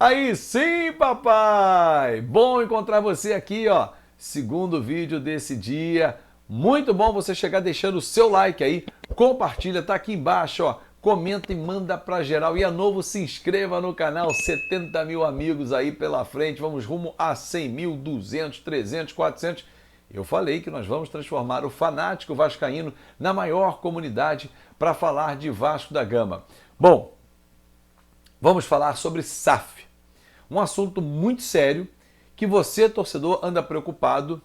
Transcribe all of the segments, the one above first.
Aí sim, papai! Bom encontrar você aqui, ó. Segundo vídeo desse dia. Muito bom você chegar deixando o seu like aí. Compartilha, tá aqui embaixo, ó. Comenta e manda pra geral. E é novo, se inscreva no canal. 70 mil amigos aí pela frente. Vamos rumo a 100 mil, 200, 300, 400. Eu falei que nós vamos transformar o fanático vascaíno na maior comunidade para falar de Vasco da Gama. Bom, vamos falar sobre SAF. Um assunto muito sério que você, torcedor, anda preocupado.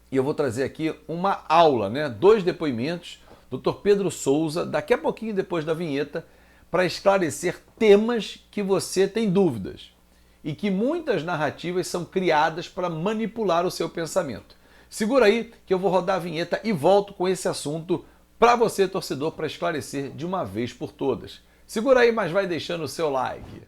E eu vou trazer aqui uma aula, né? 2 depoimentos, Dr. Pedro Souza, daqui a pouquinho depois da vinheta, para esclarecer temas que você tem dúvidas e que muitas narrativas são criadas para manipular o seu pensamento. Segura aí que eu vou rodar a vinheta e volto com esse assunto para você, torcedor, para esclarecer de uma vez por todas. Segura aí, mas vai deixando o seu like.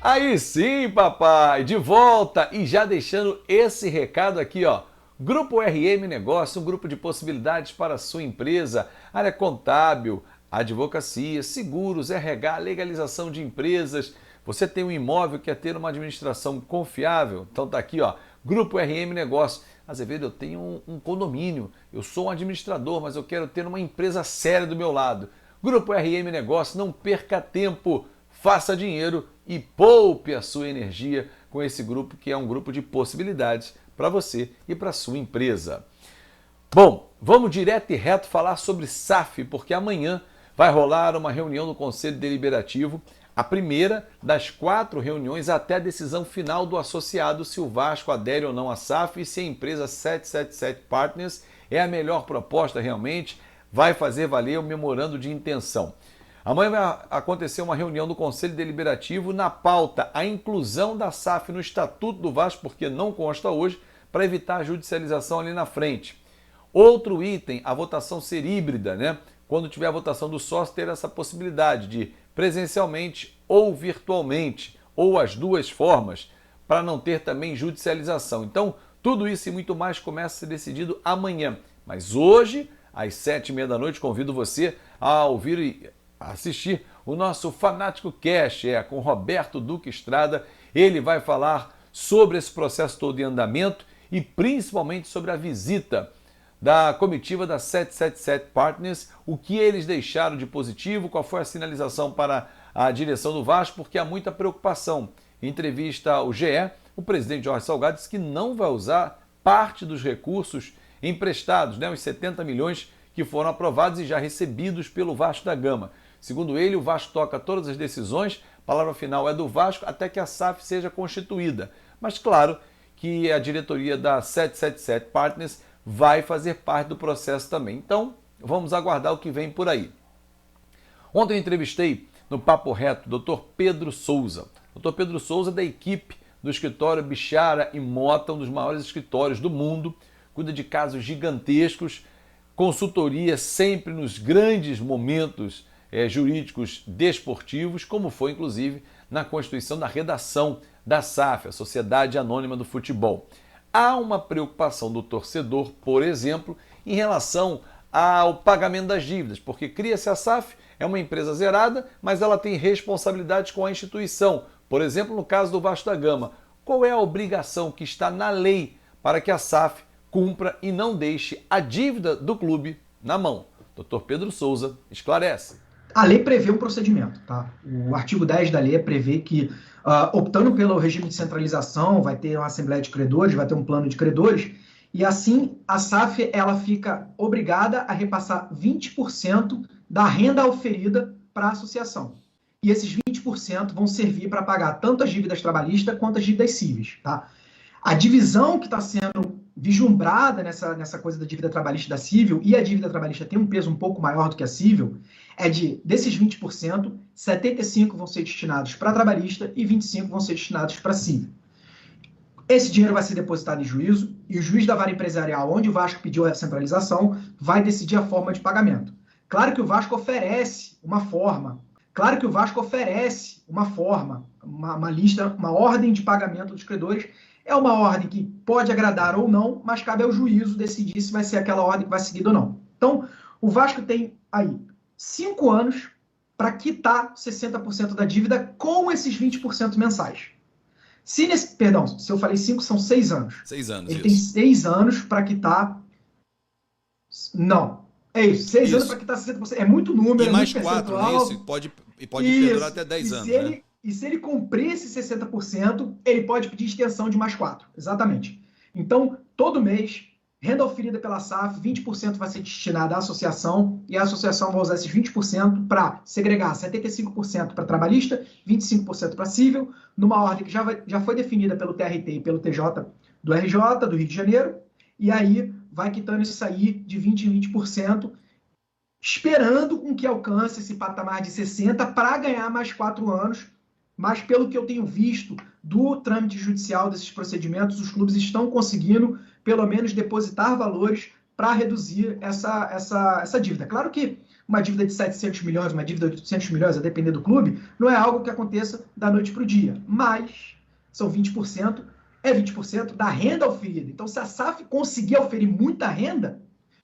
Aí sim, papai, de volta e já deixando esse recado aqui, ó. Grupo RM Negócio, um grupo de possibilidades para a sua empresa, área contábil, advocacia, seguros, RH, legalização de empresas. Você tem um imóvel, quer ter uma administração confiável? Então tá aqui, ó, Grupo RM Negócio. Azevedo, eu tenho um condomínio, eu sou um administrador, mas eu quero ter uma empresa séria do meu lado. Grupo RM Negócio, não perca tempo. Faça dinheiro e poupe a sua energia com esse grupo, que é um grupo de possibilidades para você e para a sua empresa. Bom, vamos direto e reto falar sobre SAF, porque amanhã vai rolar uma reunião do Conselho Deliberativo, a primeira das 4 reuniões até a decisão final do associado se o Vasco adere ou não à SAF e se a empresa 777 Partners é a melhor proposta realmente, vai fazer valer o memorando de intenção. Amanhã vai acontecer uma reunião do Conselho Deliberativo, na pauta a inclusão da SAF no Estatuto do Vasco, porque não consta hoje, para evitar a judicialização ali na frente. Outro item, a votação ser híbrida, né? Quando tiver a votação do sócio, ter essa possibilidade de presencialmente ou virtualmente, ou as duas formas, para não ter também judicialização. Então, tudo isso e muito mais começa a ser decidido amanhã. Mas hoje, às 7h30 convido você a ouvir e assistir o nosso Fanático Cash, com Roberto Duque Estrada. Ele vai falar sobre esse processo todo em andamento e principalmente sobre a visita da comitiva da 777 Partners, o que eles deixaram de positivo, qual foi a sinalização para a direção do Vasco, porque há muita preocupação. Em entrevista ao GE, o presidente Jorge Salgado disse que não vai usar parte dos recursos emprestados, né, os 70 milhões que foram aprovados e já recebidos pelo Vasco da Gama. Segundo ele, o Vasco toca todas as decisões, a palavra final é do Vasco até que a SAF seja constituída. Mas claro que a diretoria da 777 Partners vai fazer parte do processo também. Então, vamos aguardar o que vem por aí. Ontem eu entrevistei no Papo Reto o Dr. Pedro Souza. Dr. Pedro Souza da equipe do escritório Bichara e Mota, um dos maiores escritórios do mundo, cuida de casos gigantescos, consultoria sempre nos grandes momentos jurídicos desportivos, como foi inclusive na constituição da redação da SAF, a Sociedade Anônima do Futebol. Há uma preocupação do torcedor, por exemplo, em relação ao pagamento das dívidas, porque cria-se a SAF, é uma empresa zerada, mas ela tem responsabilidades com a instituição. Por exemplo, no caso do Vasco da Gama, qual é a obrigação que está na lei para que a SAF cumpra e não deixe a dívida do clube na mão? Dr. Pedro Souza esclarece. A lei prevê um procedimento, tá? O artigo 10 da lei prevê que, optando pelo regime de centralização, vai ter uma assembleia de credores, vai ter um plano de credores, e assim a SAF ela fica obrigada a repassar 20% da renda oferida para a associação. E esses 20% vão servir para pagar tanto as dívidas trabalhistas quanto as dívidas cíveis, tá? A divisão que está sendo vislumbrada nessa coisa da dívida trabalhista e da cível, e a dívida trabalhista tem um peso um pouco maior do que a cível, é desses 20%, 75% vão ser destinados para trabalhista e 25% vão ser destinados para cível. Esse dinheiro vai ser depositado em juízo, e o juiz da vara empresarial, onde o Vasco pediu a centralização, vai decidir a forma de pagamento. Claro que o Vasco oferece uma forma, uma lista, uma ordem de pagamento dos credores, É uma ordem que pode agradar ou não, mas cabe ao juízo decidir se vai ser aquela ordem que vai seguir ou não. Então, o Vasco tem aí 5 anos para quitar 60% da dívida com esses 20% mensais. Perdão, se eu falei 5, são 6 anos. 6 anos, Ele isso. tem 6 anos para quitar. Não. É isso, 6 anos para quitar 60%. É muito número, e é mais muito 4, percentual. né? Isso, pode perdurar até 10 anos, né? E se ele cumprir esses 60%, ele pode pedir extensão de mais 4. Exatamente. Então, todo mês, renda oferida pela SAF, 20% vai ser destinada à associação, e a associação vai usar esses 20% para segregar 75% para trabalhista, 25% para civil, numa ordem que já foi definida pelo TRT e pelo TJ do RJ, do Rio de Janeiro, e aí vai quitando isso aí de 20% em 20%, esperando com que alcance esse patamar de 60% para ganhar mais 4 anos. Mas pelo que eu tenho visto do trâmite judicial desses procedimentos, os clubes estão conseguindo, pelo menos, depositar valores para reduzir essa dívida. Claro que uma dívida de 700 milhões, uma dívida de 800 milhões, a depender do clube, não é algo que aconteça da noite para o dia. Mas são 20%, é 20% da renda oferida. Então, se a SAF conseguir oferir muita renda,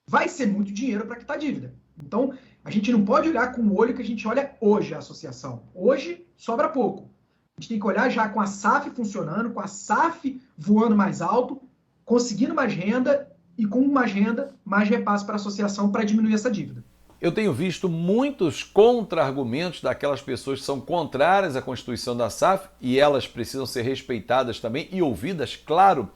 vai ser muito dinheiro para quitar a dívida. Então, a gente não pode olhar com o olho que a gente olha hoje a associação. Hoje, sobra pouco. A gente tem que olhar já com a SAF funcionando, com a SAF voando mais alto, conseguindo mais renda e com mais renda, mais repasse para a associação para diminuir essa dívida. Eu tenho visto muitos contra-argumentos daquelas pessoas que são contrárias à Constituição da SAF, e elas precisam ser respeitadas também e ouvidas, claro,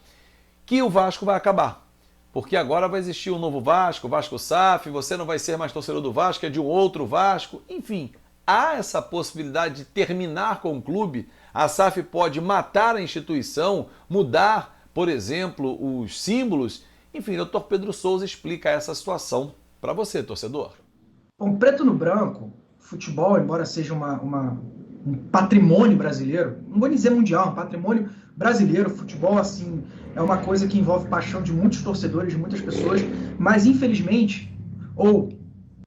que o Vasco vai acabar. Porque agora vai existir um novo Vasco, Vasco SAF, você não vai ser mais torcedor do Vasco, é de um outro Vasco. Enfim, há essa possibilidade de terminar com o clube. A SAF pode matar a instituição, mudar, por exemplo, os símbolos. Enfim, o Dr. Pedro Souza explica essa situação para você, torcedor. Bom, preto no branco, futebol, embora seja um patrimônio brasileiro, não vou dizer mundial, um patrimônio brasileiro, futebol, assim, é uma coisa que envolve paixão de muitos torcedores, de muitas pessoas, mas infelizmente, ou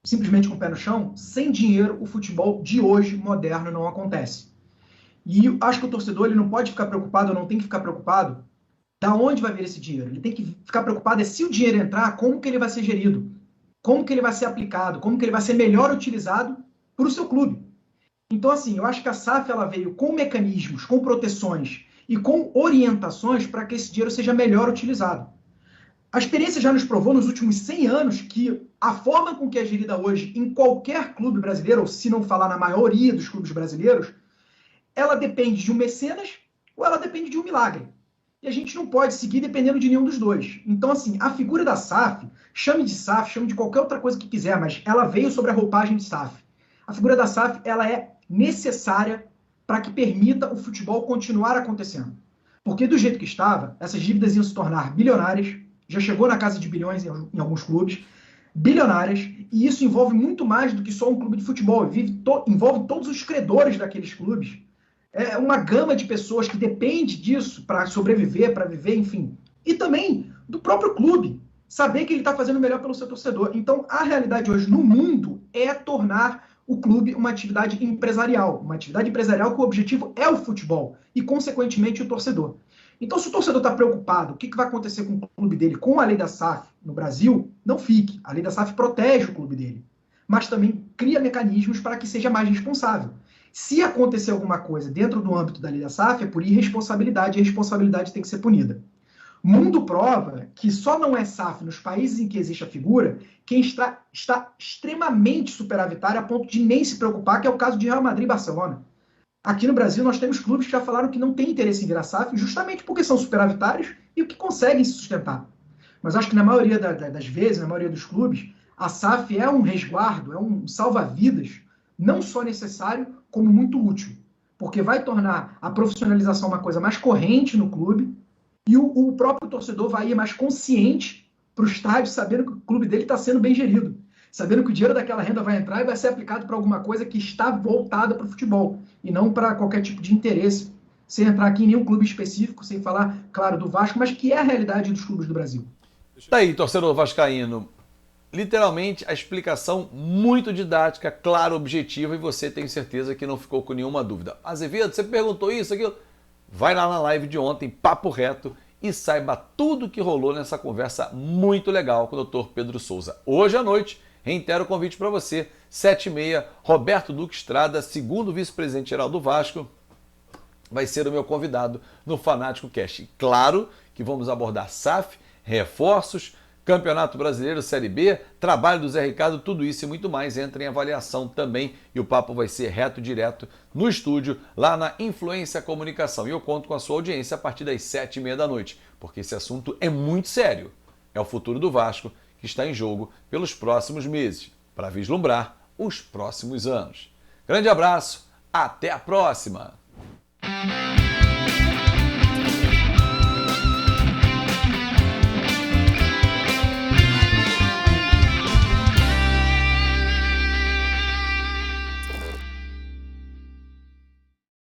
simplesmente com o pé no chão, sem dinheiro o futebol de hoje, moderno, não acontece. E acho que o torcedor ele não pode ficar preocupado, ou não tem que ficar preocupado, da onde vai vir esse dinheiro. Ele tem que ficar preocupado se o dinheiro entrar, como que ele vai ser gerido, como que ele vai ser aplicado, como que ele vai ser melhor utilizado para o seu clube. Então, assim, eu acho que a SAF ela veio com mecanismos, com proteções e com orientações para que esse dinheiro seja melhor utilizado. A experiência já nos provou nos últimos 100 anos que a forma com que é gerida hoje em qualquer clube brasileiro, ou se não falar na maioria dos clubes brasileiros, ela depende de um mecenas ou ela depende de um milagre. E a gente não pode seguir dependendo de nenhum dos dois. Então, assim, a figura da SAF, chame de qualquer outra coisa que quiser, mas ela veio sobre a roupagem de SAF. A figura da SAF, ela é necessária para que permita o futebol continuar acontecendo. Porque do jeito que estava, essas dívidas iam se tornar bilionárias, já chegou na casa de bilhões em alguns clubes, bilionárias, e isso envolve muito mais do que só um clube de futebol, envolve todos os credores daqueles clubes. É uma gama de pessoas que depende disso para sobreviver, para viver, enfim. E também do próprio clube, saber que ele está fazendo o melhor pelo seu torcedor. Então, a realidade hoje no mundo é tornar o clube uma atividade empresarial que o objetivo é o futebol e, consequentemente, o torcedor. Então, se o torcedor está preocupado, o que vai acontecer com o clube dele com a lei da SAF no Brasil, não fique. A lei da SAF protege o clube dele, mas também cria mecanismos para que seja mais responsável. Se acontecer alguma coisa dentro do âmbito da lei da SAF, é por irresponsabilidade, e a responsabilidade tem que ser punida. O mundo prova que só não é SAF nos países em que existe a figura quem está extremamente superavitário a ponto de nem se preocupar, que é o caso de Real Madrid e Barcelona. Aqui no Brasil nós temos clubes que já falaram que não têm interesse em virar SAF justamente porque são superavitários e o que conseguem se sustentar. Mas acho que na maioria das vezes, na maioria dos clubes, a SAF é um resguardo, é um salva-vidas, não só necessário, como muito útil. Porque vai tornar a profissionalização uma coisa mais corrente no clube e o próprio torcedor vai ir mais consciente para o estádio, sabendo que o clube dele está sendo bem gerido. Sabendo que o dinheiro daquela renda vai entrar e vai ser aplicado para alguma coisa que está voltada para o futebol e não para qualquer tipo de interesse, sem entrar aqui em nenhum clube específico, sem falar, claro, do Vasco, mas que é a realidade dos clubes do Brasil. Tá aí, torcedor vascaíno. Literalmente, a explicação muito didática, clara, objetiva, e você tem certeza que não ficou com nenhuma dúvida. Azevedo, você perguntou isso, aquilo? vai lá na live de ontem, Papo Reto, e saiba tudo o que rolou nessa conversa muito legal com o Dr. Pedro Souza. Hoje à noite, reitero o convite para você, 7h30, Roberto Duque Estrada, segundo vice-presidente geral do Vasco, vai ser o meu convidado no Fanático Cast. Claro que vamos abordar SAF, reforços, Campeonato Brasileiro, Série B, trabalho do Zé Ricardo, tudo isso e muito mais entra em avaliação também e o papo vai ser reto, direto no estúdio, lá na Influência Comunicação. E eu conto com a sua audiência a partir das 7h30 da noite, porque esse assunto é muito sério. É o futuro do Vasco que está em jogo pelos próximos meses, para vislumbrar os próximos anos. Grande abraço, até a próxima!